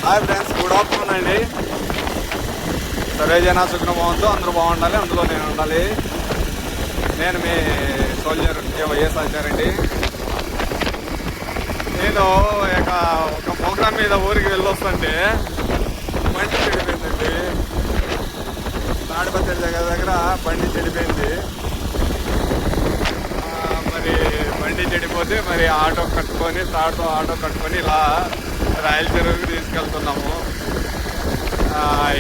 Hi friends, good afternoon అండి. Survey జన సుఖం బాగుందో అందరూ బాగుండాలి, అందులో నేను ఉండాలి. నేను మీ సోల్జర్ వైఎస్ ఆచారండి. నేను ఒక ప్రోగ్రామ్ మీద ఊరికి వెళ్ళొస్తుంటే బండి చెడిపోయిందండి. తాడిపత్రి దగ్గర బండి చెడిపోయింది. మరి బండి చెడిపోతే మరి ఆటో కట్టుకొని ఇలా రాయల్ చెరువుకి తీసుకెళ్తున్నాము.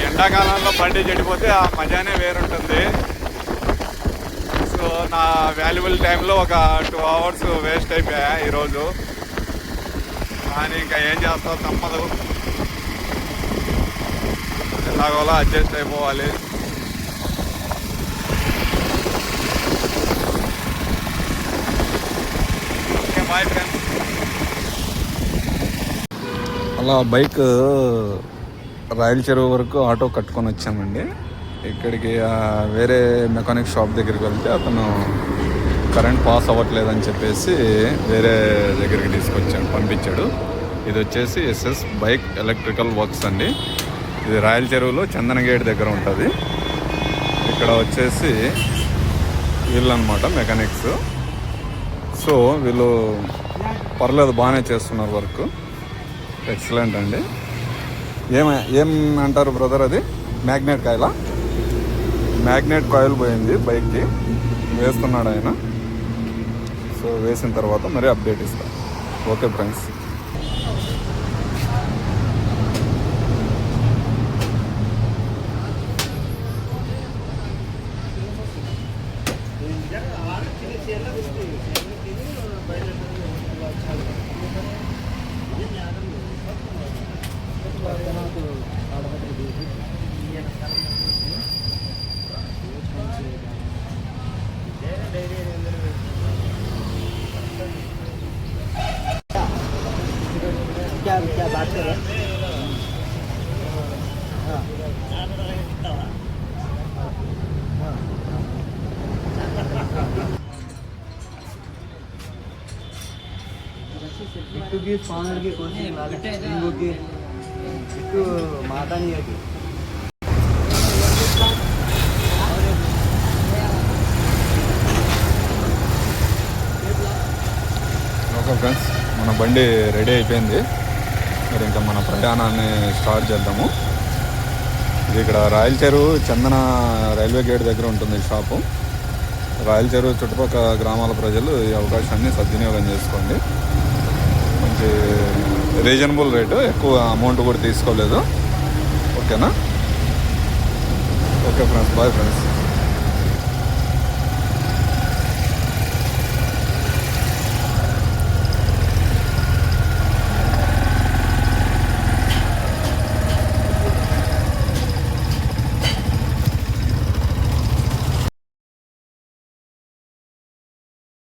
ఎండాకాలంలో బండి చెడిపోతే ఆ మజానే వేరుంటుంది. సో నా వాల్యుబుల్ టైంలో ఒక 2 hours వేస్ట్ అయిపోయా ఈరోజు. కానీ ఇంకా ఏం చేస్తావు, తప్పదు, ఎలాగోలా అడ్జస్ట్ అయిపోవాలి. Okay, bye friends. అలా బైక్ రాయల్ చెరువు వరకు ఆటో కట్టుకొని వచ్చామండి. ఇక్కడికి వేరే మెకానిక్ షాప్ దగ్గరికి వెళ్తే అతను కరెంట్ పాస్ అవ్వట్లేదని చెప్పేసి వేరే దగ్గరికి పంపించాడు. ఇది వచ్చేసి ఎస్ఎస్ బైక్ ఎలక్ట్రికల్ వర్క్స్ అండి. ఇది రాయల్ చెరువులో చందన గేట్ దగ్గర ఉంటుంది. ఇక్కడ వచ్చేసి వీళ్ళు అనమాట మెకానిక్స్. సో వీళ్ళు పర్లేదు, బాగానే చేస్తున్నారు వర్క్. ఎక్సలెంట్ అండి. ఏం అంటారు బ్రదర్, అది మ్యాగ్నెట్ కాయిల్ పోయింది బైక్కి, వేస్తున్నాడు ఆయన. సో వేసిన తర్వాత మరి అప్డేట్ ఇస్తాను. Okay friends. क्या बात कर रहे हैं? ఇట్టుకి స్పానర్కి కొంచెం ఇంకొకటి ఇట్టు మాటానికి ఓకే ఫ్రెండ్స్, మన బండి రెడీ అయిపోయింది. మరి ఇంకా మన ప్రయాణాన్ని స్టార్ట్ చేద్దాము. ఇది ఇక్కడ రాయల్ చెరువు చందన రైల్వే గేట్ దగ్గర ఉంటుంది షాపు. రాయల్ చెరువు చుట్టుపక్కల గ్రామాల ప్రజలు ఈ అవకాశాన్ని సద్వినియోగం చేసుకోండి. మంచి రీజనబుల్ రేటు, ఎక్కువ అమౌంట్ కూడా తీసుకోలేదు. ఓకేనా? Okay friends, bye friends.